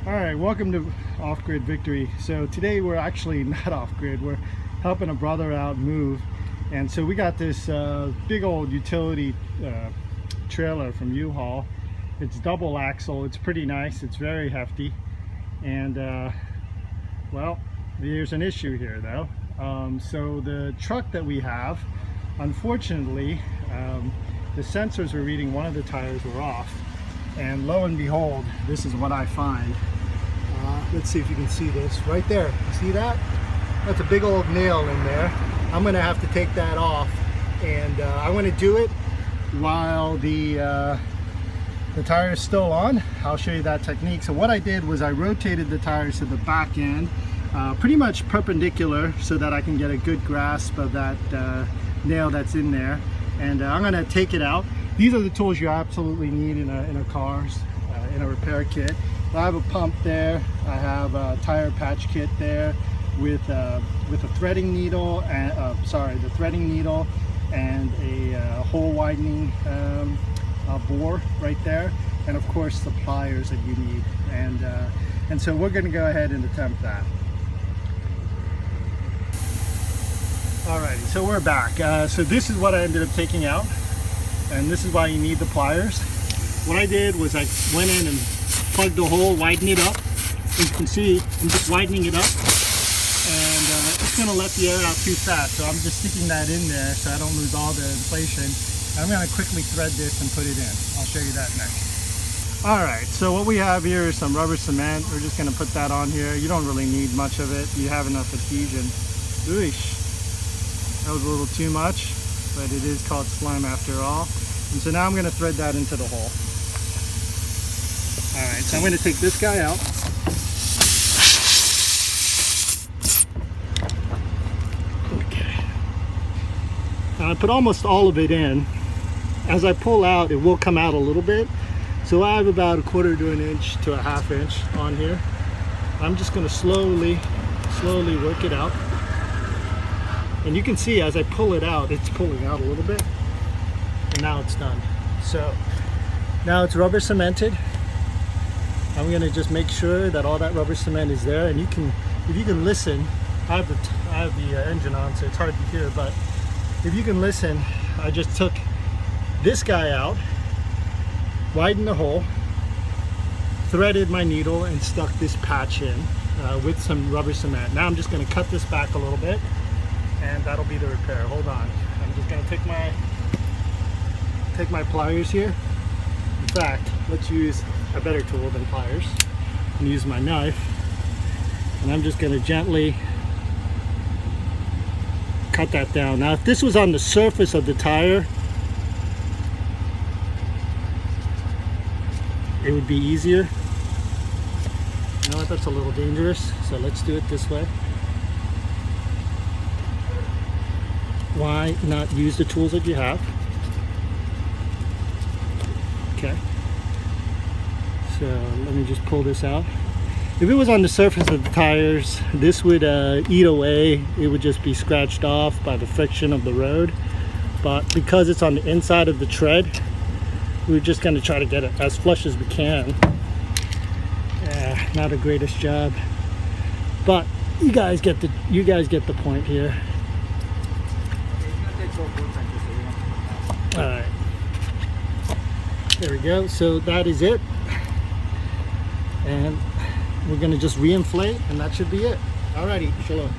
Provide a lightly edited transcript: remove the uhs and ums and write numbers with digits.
All right, welcome to Off-Grid Victory. So today we're actually not off-grid. We're helping a brother out move, and so we got this big old utility trailer from U-Haul. It's double axle. It's pretty nice. It's very hefty, and well, there's an issue here though. So the truck that we have, unfortunately, the sensors were reading one of the tires were off, and lo and behold, this is what I find. Let's see if you can see this right there. See that? That's a big old nail in there. I'm gonna have to take that off, and I want to do it while the tire is still on. I'll show you that technique. So what I did was I rotated the tires to the back end, pretty much perpendicular, so that I can get a good grasp of that nail that's in there. And I'm gonna take it out. These are the tools you absolutely need in a car's in a repair kit. I have a pump there. I have a tire patch kit there with a threading needle and the threading needle and a hole widening bore right there, and of course the pliers that you need. And so we're going to go ahead and attempt that. Alrighty, so we're back. So this is what I ended up taking out, and this is why you need the pliers. What I did was I went in and plugged the hole, widened it up. As you can see, I'm just widening it up, and it's going to let the air out too fast. So I'm just sticking that in there so I don't lose all the inflation. I'm going to quickly thread this and put it in. I'll show you that next. Alright, so what we have here is some rubber cement. We're just going to put that on here. You don't really need much of it. You have enough adhesion. Oosh. That was a little too much, but it is called slime after all. And so now I'm going to thread that into the hole. Alright, so I'm going to take this guy out. Okay. Now I put almost all of it in. As I pull out, it will come out a little bit. So I have about 1/4 to an inch to a 1/2 inch on here. I'm just going to slowly work it out. And you can see as I pull it out, it's pulling out a little bit. And now it's done. So now it's rubber cemented. I'm gonna just make sure that all that rubber cement is there, and if you can listen, I have the engine on, so it's hard to hear, but if you can listen, I just took this guy out, widened the hole, threaded my needle, and stuck this patch in with some rubber cement. Now I'm just gonna cut this back a little bit, and that'll be the repair. Hold on, I'm just gonna take my pliers here. In fact, let's use a better tool than pliers and use my knife, and I'm just going to gently cut that down. Now if this was on the surface of the tire, it would be easier. You know what, that's a little dangerous, so let's do it this way. Why not use the tools that you have? Okay. So let me just pull this out. If it was on the surface of the tires, this would eat away. It would just be scratched off by the friction of the road. But because it's on the inside of the tread, we're just going to try to get it as flush as we can. Not the greatest job, but you guys get the point here. All right. There we go. So that is it. And we're going to just re-inflate, and that should be it. Alrighty, shalom.